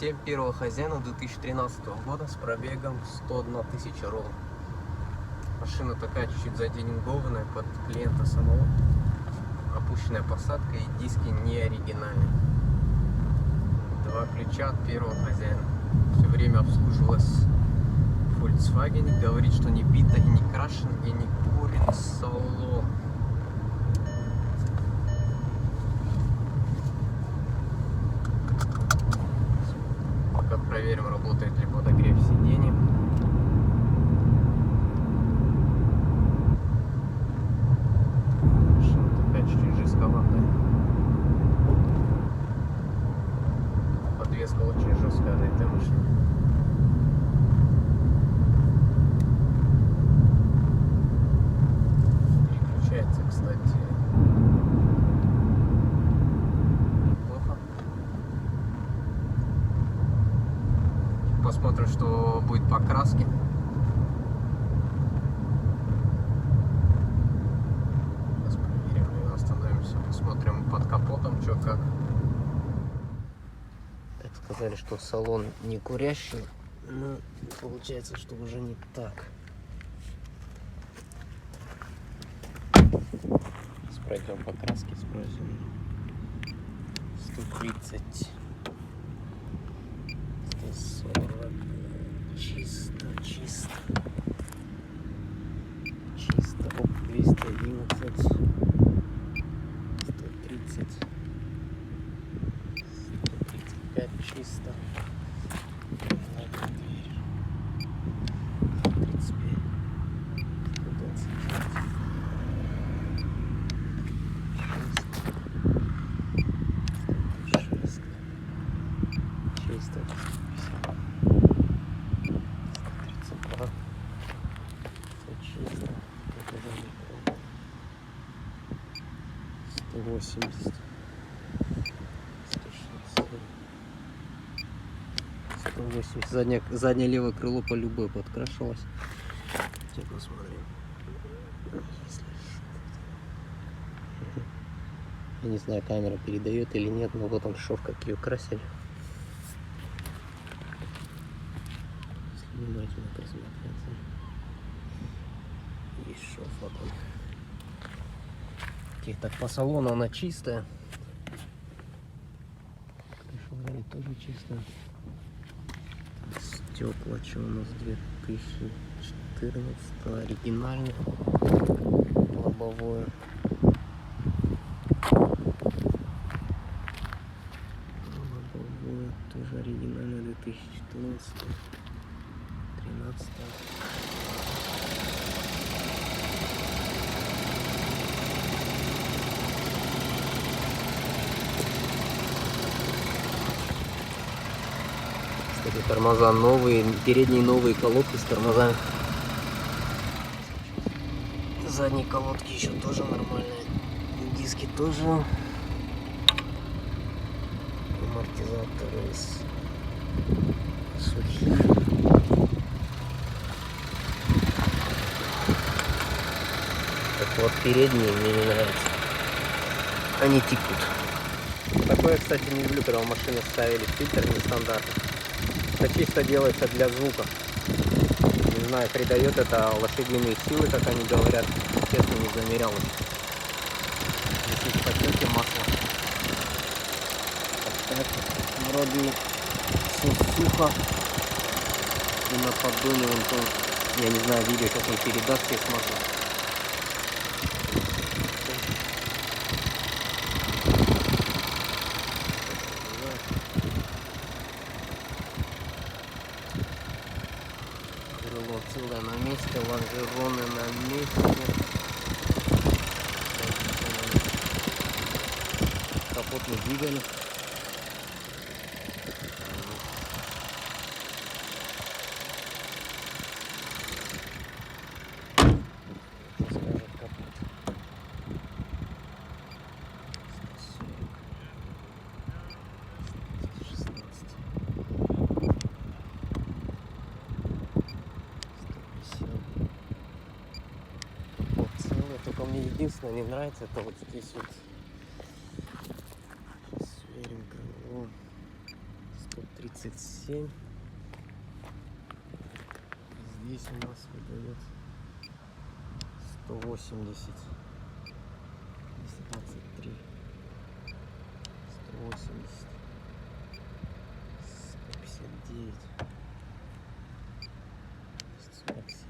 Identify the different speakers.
Speaker 1: 7 первого хозяина 2013 года с пробегом 101 тысяча ровно. Машина такая чуть-чуть затюнингованная под клиента самого. Опущенная посадка и диски не оригинальные. 2 ключа от первого хозяина. Все время обслуживалась в Volkswagen. Говорит, что не бита и не крашен и не курен салон. Пока проверим, работает ли подогрев сидений. Машина такая чуть-чуть жестковатая. Подвеска очень жесткая на этой машине. Переключается, кстати, неплохо. Посмотрим, что будет по краске. Сейчас проверим, остановимся, посмотрим под капотом, что как. Так, сказали, что салон не курящий, но получается, что уже не так. Пройдем по краске, спросим. 130, 140, чисто. Оп, 211, 130, 135 чисто. 135, 125. Чисто. 132. Чисто. 180. 180. Заднее левое крыло по любой подкрашивалось. Сейчас посмотрим. Я не знаю, камера передает или нет, но вот он шов, как ее красили. Внимательно посмотреться. Есть шов, вот он. Окей, так, по салону она чистая. Крыша тоже чистая. Стекла, что у нас 2014 оригинальный. Лобовое. Тоже оригинальный 2014, 13. Кстати, тормоза новые, передние новые колодки с тормозами. Задние колодки еще тоже нормальные. Диски тоже. Амортизаторы сухие. Так вот, передние мне не нравятся. Они текут. Такое, кстати, не люблю, когда в машины ставили фильтр нестандартный. Это чисто делается для звука. Не знаю, придает это лошадиные силы, как они говорят. Честно, не замерял. Здесь есть потеки масла. Так, вроде все сухо. И на поддоне вон там, я не знаю, видео, как он передаст весь масло. Крыло целое на месте, лонжероны на месте. Капотный двигатель. Только мне единственное не нравится, это вот здесь вот. Сейчас сверим крыло. 37. Здесь у нас выдает 180. 223. 180. 159. 147.